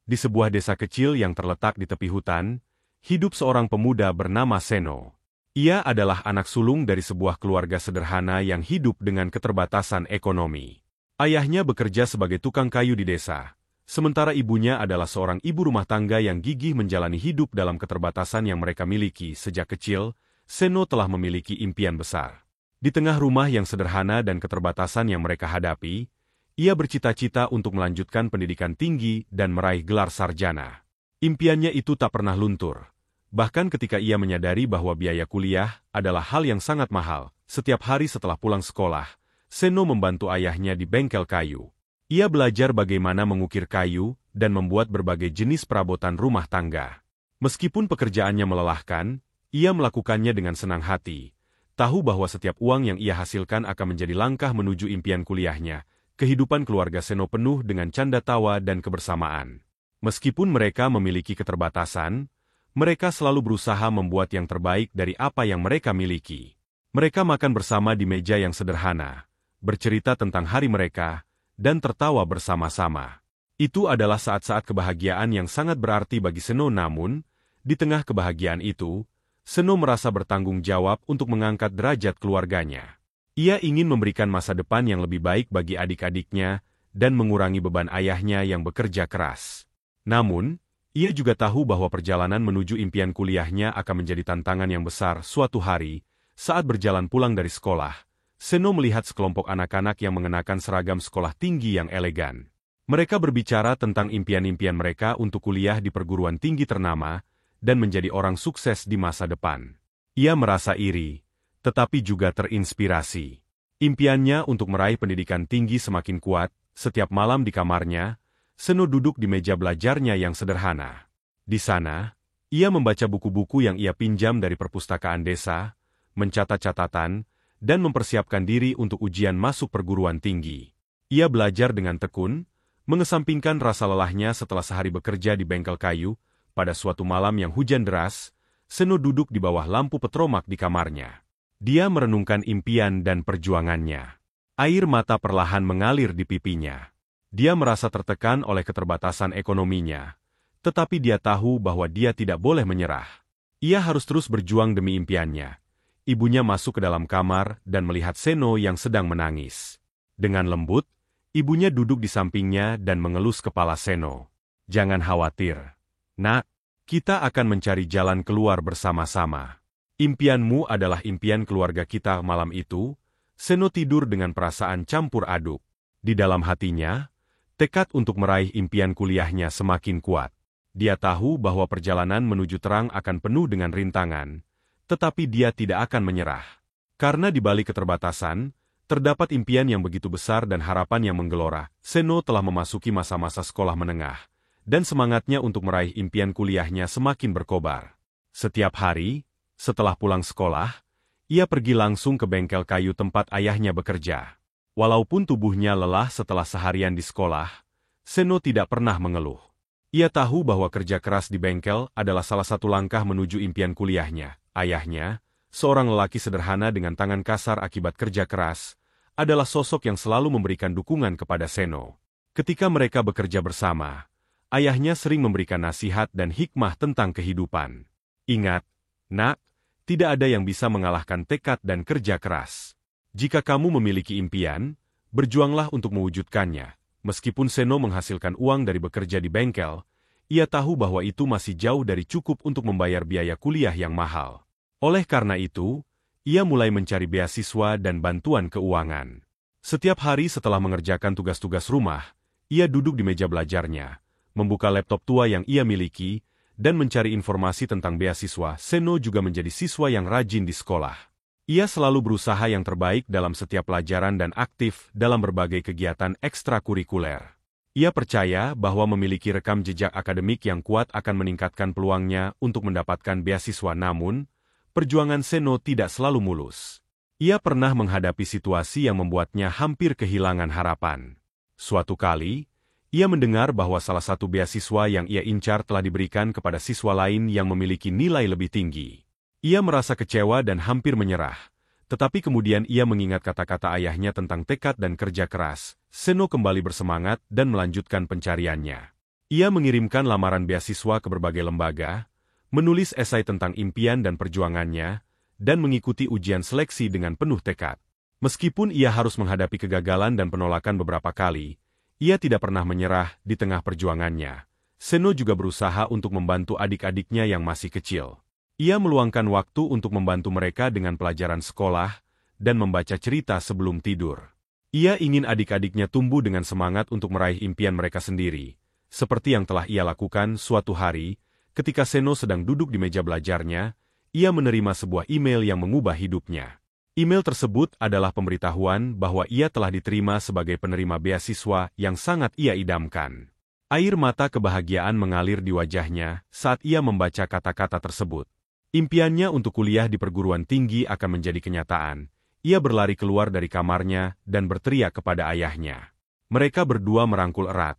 Di sebuah desa kecil yang terletak di tepi hutan, hidup seorang pemuda bernama Seno. Ia adalah anak sulung dari sebuah keluarga sederhana yang hidup dengan keterbatasan ekonomi. Ayahnya bekerja sebagai tukang kayu di desa, sementara ibunya adalah seorang ibu rumah tangga yang gigih menjalani hidup dalam keterbatasan yang mereka miliki sejak kecil. Seno telah memiliki impian besar. Di tengah rumah yang sederhana dan keterbatasan yang mereka hadapi, ia bercita-cita untuk melanjutkan pendidikan tinggi dan meraih gelar sarjana. Impiannya itu tak pernah luntur. Bahkan ketika ia menyadari bahwa biaya kuliah adalah hal yang sangat mahal, setiap hari setelah pulang sekolah, Seno membantu ayahnya di bengkel kayu. Ia belajar bagaimana mengukir kayu dan membuat berbagai jenis perabotan rumah tangga. Meskipun pekerjaannya melelahkan, ia melakukannya dengan senang hati. Tahu bahwa setiap uang yang ia hasilkan akan menjadi langkah menuju impian kuliahnya. Kehidupan keluarga Seno penuh dengan canda tawa dan kebersamaan. Meskipun mereka memiliki keterbatasan, mereka selalu berusaha membuat yang terbaik dari apa yang mereka miliki. Mereka makan bersama di meja yang sederhana, bercerita tentang hari mereka, dan tertawa bersama-sama. Itu adalah saat-saat kebahagiaan yang sangat berarti bagi Seno. Namun, di tengah kebahagiaan itu, Seno merasa bertanggung jawab untuk mengangkat derajat keluarganya. Ia ingin memberikan masa depan yang lebih baik bagi adik-adiknya dan mengurangi beban ayahnya yang bekerja keras. Namun, ia juga tahu bahwa perjalanan menuju impian kuliahnya akan menjadi tantangan yang besar. Suatu hari, saat berjalan pulang dari sekolah, Seno melihat sekelompok anak-anak yang mengenakan seragam sekolah tinggi yang elegan. Mereka berbicara tentang impian-impian mereka untuk kuliah di perguruan tinggi ternama dan menjadi orang sukses di masa depan. Ia merasa iri, tetapi juga terinspirasi. Impiannya untuk meraih pendidikan tinggi semakin kuat. Setiap malam di kamarnya, Seno duduk di meja belajarnya yang sederhana. Di sana, ia membaca buku-buku yang ia pinjam dari perpustakaan desa, mencatat catatan, dan mempersiapkan diri untuk ujian masuk perguruan tinggi. Ia belajar dengan tekun, mengesampingkan rasa lelahnya setelah sehari bekerja di bengkel kayu. Pada suatu malam yang hujan deras, Seno duduk di bawah lampu petromak di kamarnya. Dia merenungkan impian dan perjuangannya. Air mata perlahan mengalir di pipinya. Dia merasa tertekan oleh keterbatasan ekonominya, tetapi dia tahu bahwa dia tidak boleh menyerah. Ia harus terus berjuang demi impiannya. Ibunya masuk ke dalam kamar dan melihat Seno yang sedang menangis. Dengan lembut, ibunya duduk di sampingnya dan mengelus kepala Seno. "Jangan khawatir, Nak. Kita akan mencari jalan keluar bersama-sama. Impianmu adalah impian keluarga kita." Malam itu, Seno tidur dengan perasaan campur aduk. Di dalam hatinya, tekad untuk meraih impian kuliahnya semakin kuat. Dia tahu bahwa perjalanan menuju terang akan penuh dengan rintangan, tetapi dia tidak akan menyerah. Karena di balik keterbatasan, terdapat impian yang begitu besar dan harapan yang menggelora. Seno telah memasuki masa-masa sekolah menengah, dan semangatnya untuk meraih impian kuliahnya semakin berkobar. Setiap hari, setelah pulang sekolah, ia pergi langsung ke bengkel kayu tempat ayahnya bekerja. Walaupun tubuhnya lelah setelah seharian di sekolah, Seno tidak pernah mengeluh. Ia tahu bahwa kerja keras di bengkel adalah salah satu langkah menuju impian kuliahnya. Ayahnya, seorang lelaki sederhana dengan tangan kasar akibat kerja keras, adalah sosok yang selalu memberikan dukungan kepada Seno. Ketika mereka bekerja bersama, ayahnya sering memberikan nasihat dan hikmah tentang kehidupan. "Ingat, Nak, tidak ada yang bisa mengalahkan tekad dan kerja keras. Jika kamu memiliki impian, berjuanglah untuk mewujudkannya." Meskipun Seno menghasilkan uang dari bekerja di bengkel, ia tahu bahwa itu masih jauh dari cukup untuk membayar biaya kuliah yang mahal. Oleh karena itu, ia mulai mencari beasiswa dan bantuan keuangan. Setiap hari setelah mengerjakan tugas-tugas rumah, ia duduk di meja belajarnya, membuka laptop tua yang ia miliki, dan mencari informasi tentang beasiswa. Seno juga menjadi siswa yang rajin di sekolah. Ia selalu berusaha yang terbaik dalam setiap pelajaran dan aktif dalam berbagai kegiatan ekstrakurikuler. Ia percaya bahwa memiliki rekam jejak akademik yang kuat akan meningkatkan peluangnya untuk mendapatkan beasiswa. Namun, perjuangan Seno tidak selalu mulus. Ia pernah menghadapi situasi yang membuatnya hampir kehilangan harapan. Suatu kali, ia mendengar bahwa salah satu beasiswa yang ia incar telah diberikan kepada siswa lain yang memiliki nilai lebih tinggi. Ia merasa kecewa dan hampir menyerah, tetapi kemudian ia mengingat kata-kata ayahnya tentang tekad dan kerja keras. Seno kembali bersemangat dan melanjutkan pencariannya. Ia mengirimkan lamaran beasiswa ke berbagai lembaga, menulis esai tentang impian dan perjuangannya, dan mengikuti ujian seleksi dengan penuh tekad. Meskipun ia harus menghadapi kegagalan dan penolakan beberapa kali, ia tidak pernah menyerah di tengah perjuangannya. Seno juga berusaha untuk membantu adik-adiknya yang masih kecil. Ia meluangkan waktu untuk membantu mereka dengan pelajaran sekolah dan membaca cerita sebelum tidur. Ia ingin adik-adiknya tumbuh dengan semangat untuk meraih impian mereka sendiri, seperti yang telah ia lakukan suatu hari, ketika Seno sedang duduk di meja belajarnya, ia menerima sebuah email yang mengubah hidupnya. Email tersebut adalah pemberitahuan bahwa ia telah diterima sebagai penerima beasiswa yang sangat ia idamkan. Air mata kebahagiaan mengalir di wajahnya saat ia membaca kata-kata tersebut. Impiannya untuk kuliah di perguruan tinggi akan menjadi kenyataan. Ia berlari keluar dari kamarnya dan berteriak kepada ayahnya. Mereka berdua merangkul erat,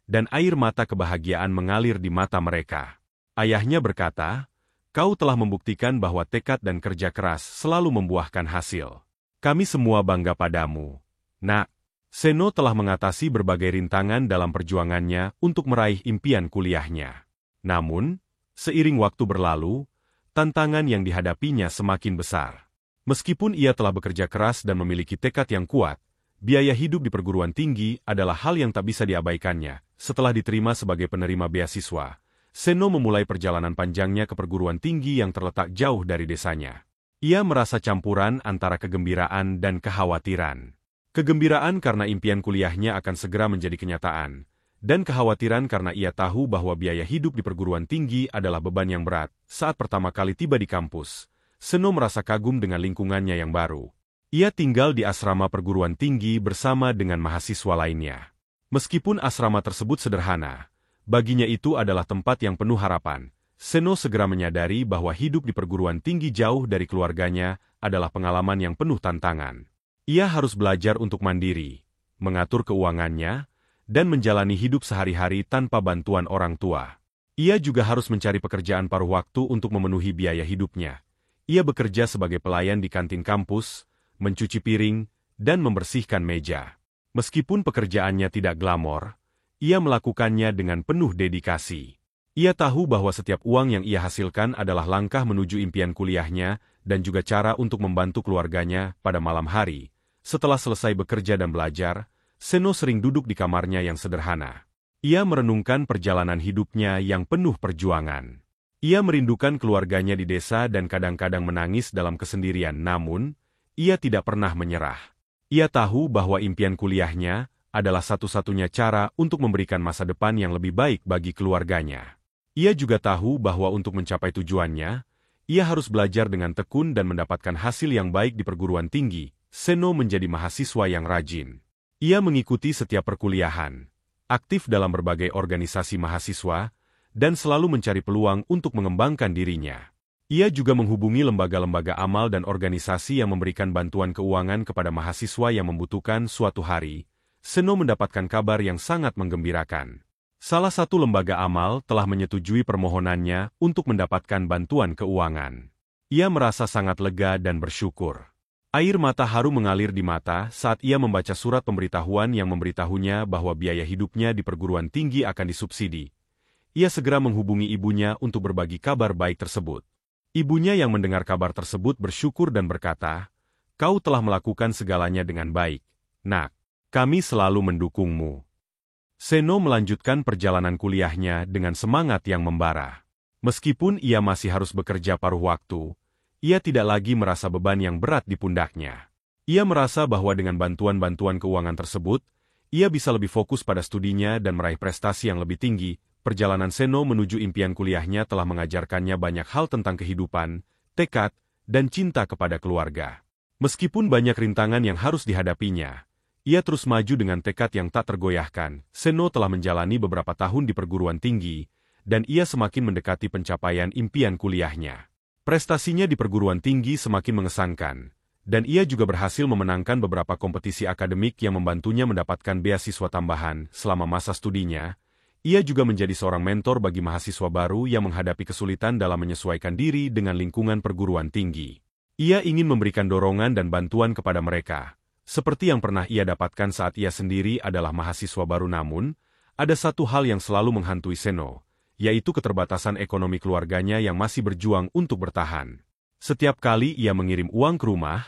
dan air mata kebahagiaan mengalir di mata mereka. Ayahnya berkata, "Kau telah membuktikan bahwa tekad dan kerja keras selalu membuahkan hasil. Kami semua bangga padamu, Nak." Seno telah mengatasi berbagai rintangan dalam perjuangannya untuk meraih impian kuliahnya. Namun, seiring waktu berlalu, tantangan yang dihadapinya semakin besar. Meskipun ia telah bekerja keras dan memiliki tekad yang kuat, biaya hidup di perguruan tinggi adalah hal yang tak bisa diabaikannya. Setelah diterima sebagai penerima beasiswa, Seno memulai perjalanan panjangnya ke perguruan tinggi yang terletak jauh dari desanya. Ia merasa campuran antara kegembiraan dan kekhawatiran. Kegembiraan karena impian kuliahnya akan segera menjadi kenyataan, dan kekhawatiran karena ia tahu bahwa biaya hidup di perguruan tinggi adalah beban yang berat. Saat pertama kali tiba di kampus, Seno merasa kagum dengan lingkungannya yang baru. Ia tinggal di asrama perguruan tinggi bersama dengan mahasiswa lainnya. Meskipun asrama tersebut sederhana, baginya itu adalah tempat yang penuh harapan. Seno segera menyadari bahwa hidup di perguruan tinggi jauh dari keluarganya adalah pengalaman yang penuh tantangan. Ia harus belajar untuk mandiri, mengatur keuangannya, dan menjalani hidup sehari-hari tanpa bantuan orang tua. Ia juga harus mencari pekerjaan paruh waktu untuk memenuhi biaya hidupnya. Ia bekerja sebagai pelayan di kantin kampus, mencuci piring, dan membersihkan meja. Meskipun pekerjaannya tidak glamor, ia melakukannya dengan penuh dedikasi. Ia tahu bahwa setiap uang yang ia hasilkan adalah langkah menuju impian kuliahnya dan juga cara untuk membantu keluarganya pada malam hari. Setelah selesai bekerja dan belajar, Seno sering duduk di kamarnya yang sederhana. Ia merenungkan perjalanan hidupnya yang penuh perjuangan. Ia merindukan keluarganya di desa dan kadang-kadang menangis dalam kesendirian, namun ia tidak pernah menyerah. Ia tahu bahwa impian kuliahnya adalah satu-satunya cara untuk memberikan masa depan yang lebih baik bagi keluarganya. Ia juga tahu bahwa untuk mencapai tujuannya, ia harus belajar dengan tekun dan mendapatkan hasil yang baik di perguruan tinggi. Seno menjadi mahasiswa yang rajin. Ia mengikuti setiap perkuliahan, aktif dalam berbagai organisasi mahasiswa, dan selalu mencari peluang untuk mengembangkan dirinya. Ia juga menghubungi lembaga-lembaga amal dan organisasi yang memberikan bantuan keuangan kepada mahasiswa yang membutuhkan. Suatu hari, Seno mendapatkan kabar yang sangat menggembirakan. Salah satu lembaga amal telah menyetujui permohonannya untuk mendapatkan bantuan keuangan. Ia merasa sangat lega dan bersyukur. Air mata haru mengalir di mata saat ia membaca surat pemberitahuan yang memberitahunya bahwa biaya hidupnya di perguruan tinggi akan disubsidi. Ia segera menghubungi ibunya untuk berbagi kabar baik tersebut. Ibunya yang mendengar kabar tersebut bersyukur dan berkata, "Kau telah melakukan segalanya dengan baik, Nak. Kami selalu mendukungmu." Seno melanjutkan perjalanan kuliahnya dengan semangat yang membara. Meskipun ia masih harus bekerja paruh waktu, ia tidak lagi merasa beban yang berat di pundaknya. Ia merasa bahwa dengan bantuan-bantuan keuangan tersebut, ia bisa lebih fokus pada studinya dan meraih prestasi yang lebih tinggi. Perjalanan Seno menuju impian kuliahnya telah mengajarkannya banyak hal tentang kehidupan, tekad, dan cinta kepada keluarga. Meskipun banyak rintangan yang harus dihadapinya, ia terus maju dengan tekad yang tak tergoyahkan. Seno telah menjalani beberapa tahun di perguruan tinggi, dan ia semakin mendekati pencapaian impian kuliahnya. Prestasinya di perguruan tinggi semakin mengesankan, dan ia juga berhasil memenangkan beberapa kompetisi akademik yang membantunya mendapatkan beasiswa tambahan selama masa studinya. Ia juga menjadi seorang mentor bagi mahasiswa baru yang menghadapi kesulitan dalam menyesuaikan diri dengan lingkungan perguruan tinggi. Ia ingin memberikan dorongan dan bantuan kepada mereka, seperti yang pernah ia dapatkan saat ia sendiri adalah mahasiswa baru. Namun, Ada satu hal yang selalu menghantui Seno, yaitu keterbatasan ekonomi keluarganya yang masih berjuang untuk bertahan. Setiap kali ia mengirim uang ke rumah,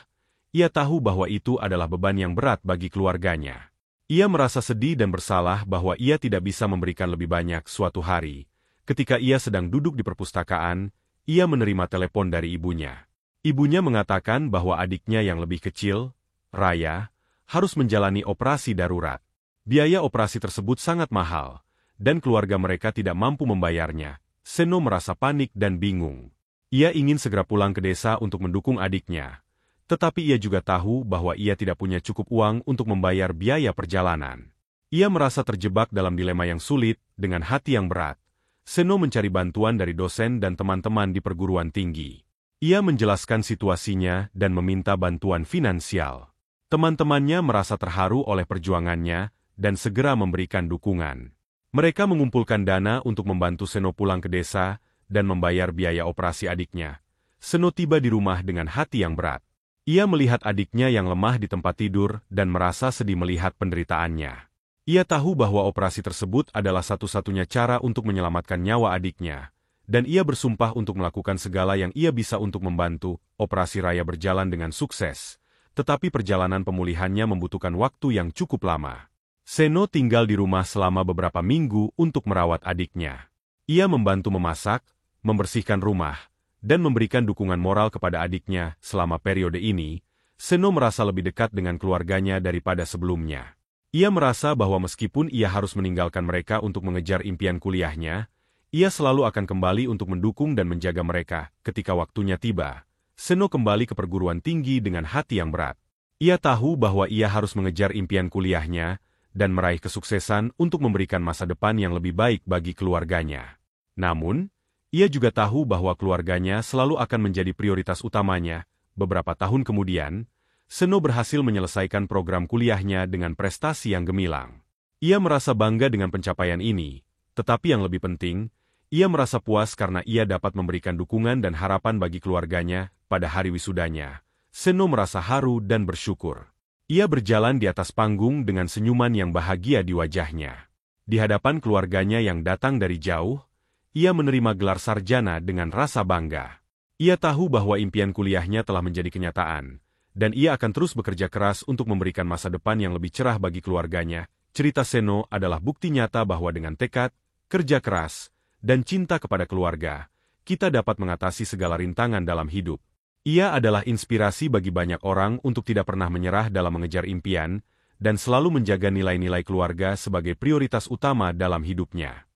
ia tahu bahwa itu adalah beban yang berat bagi keluarganya. Ia merasa sedih dan bersalah bahwa ia tidak bisa memberikan lebih banyak. Suatu hari, ketika ia sedang duduk di perpustakaan, ia menerima telepon dari ibunya. Ibunya mengatakan bahwa adiknya yang lebih kecil, Raya, harus menjalani operasi darurat. Biaya operasi tersebut sangat mahal, dan keluarga mereka tidak mampu membayarnya. Seno merasa panik dan bingung. Ia ingin segera pulang ke desa untuk mendukung adiknya. Tetapi ia juga tahu bahwa ia tidak punya cukup uang untuk membayar biaya perjalanan. Ia merasa terjebak dalam dilema yang sulit, dengan hati yang berat. Seno mencari bantuan dari dosen dan teman-teman di perguruan tinggi. Ia menjelaskan situasinya dan meminta bantuan finansial. Teman-temannya merasa terharu oleh perjuangannya dan segera memberikan dukungan. Mereka mengumpulkan dana untuk membantu Seno pulang ke desa dan membayar biaya operasi adiknya. Seno tiba di rumah dengan hati yang berat. Ia melihat adiknya yang lemah di tempat tidur dan merasa sedih melihat penderitaannya. Ia tahu bahwa operasi tersebut adalah satu-satunya cara untuk menyelamatkan nyawa adiknya, dan ia bersumpah untuk melakukan segala yang ia bisa untuk membantu. Operasi Raya berjalan dengan sukses, tetapi perjalanan pemulihannya membutuhkan waktu yang cukup lama. Seno tinggal di rumah selama beberapa minggu untuk merawat adiknya. Ia membantu memasak, membersihkan rumah, dan memberikan dukungan moral kepada adiknya. Selama periode ini, Seno merasa lebih dekat dengan keluarganya daripada sebelumnya. Ia merasa bahwa meskipun ia harus meninggalkan mereka untuk mengejar impian kuliahnya, ia selalu akan kembali untuk mendukung dan menjaga mereka. Ketika waktunya tiba, Seno kembali ke perguruan tinggi dengan hati yang berat. Ia tahu bahwa ia harus mengejar impian kuliahnya dan meraih kesuksesan untuk memberikan masa depan yang lebih baik bagi keluarganya. Namun, ia juga tahu bahwa keluarganya selalu akan menjadi prioritas utamanya. Beberapa tahun kemudian, Seno berhasil menyelesaikan program kuliahnya dengan prestasi yang gemilang. Ia merasa bangga dengan pencapaian ini, tetapi yang lebih penting, ia merasa puas karena ia dapat memberikan dukungan dan harapan bagi keluarganya. Pada hari wisudanya, Seno merasa haru dan bersyukur. Ia berjalan di atas panggung dengan senyuman yang bahagia di wajahnya. Di hadapan keluarganya yang datang dari jauh, ia menerima gelar sarjana dengan rasa bangga. Ia tahu bahwa impian kuliahnya telah menjadi kenyataan, dan ia akan terus bekerja keras untuk memberikan masa depan yang lebih cerah bagi keluarganya. Cerita Seno adalah bukti nyata bahwa dengan tekad, kerja keras, dan cinta kepada keluarga, kita dapat mengatasi segala rintangan dalam hidup. Ia adalah inspirasi bagi banyak orang untuk tidak pernah menyerah dalam mengejar impian, dan selalu menjaga nilai-nilai keluarga sebagai prioritas utama dalam hidupnya.